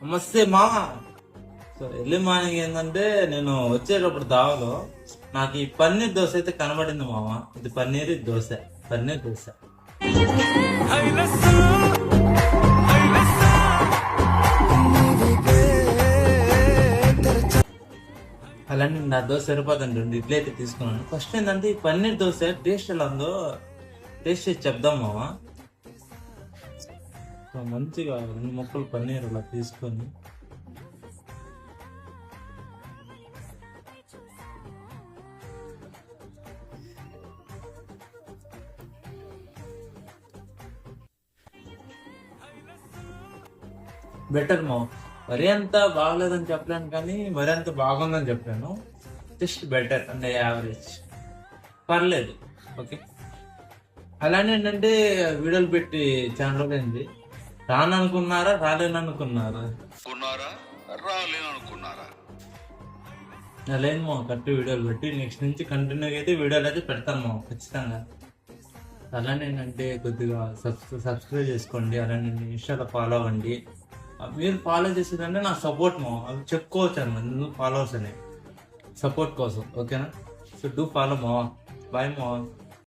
నమస్తే మామ. So early morning ఏంటంటే నేను వచ్చేటప్పుడు దావలో నాకు ఈ పన్నీర్ దోశ అయితే కనబడింది మామ. ఇది పన్నీర్ దోశ, పన్నీర్ దోశ. అలాంటి నా దోశ సరిపోతుంది, 2 ఇడ్లీ అయితే తీసుకున్నాను. ఫస్ట్ ఏంటంటే ఈ పన్నీర్ దోశ టేస్ట్ ఎలా ఉందో టేస్ట్ చేసి చెప్దాం మామ. సో మంచిగా 2 ముక్కలు పన్నీర్ అలా తీసుకొని బెటర్ మా. మరీ అంత బాగలేదని చెప్పలేను కానీ మరీ అంత బాగుందని చెప్పాను. జస్ట్ బెటర్ అంటే యావరేజ్, పర్లేదు, ఓకే. అలానే ఏంటంటే వీడియోలు పెట్టి చాలా రోజులైంది. రాననుకున్నారా రాలేననుకున్నారా? లేదు మా, కరెక్ట్ వీడియోలు పెట్టి నెక్స్ట్ నుంచి కంటిన్యూగా అయితే వీడియోలు అయితే పెడతాను మా, ఖచ్చితంగా. అలానే ఏంటంటే కొద్దిగా సబ్స్క్రైబ్ చేసుకోండి. అలానే ఇన్స్టాలో ఫాలో అవ్వండి. మీరు ఫాలో చేసేదంటే నా సపోర్ట్ మా, అవి చెప్పుకోవచ్చు అన్నమాట ఫాలోవర్స్ అని, సపోర్ట్ కోసం, ఓకేనా? సో డూ ఫాలో మా. బాయ్ మా.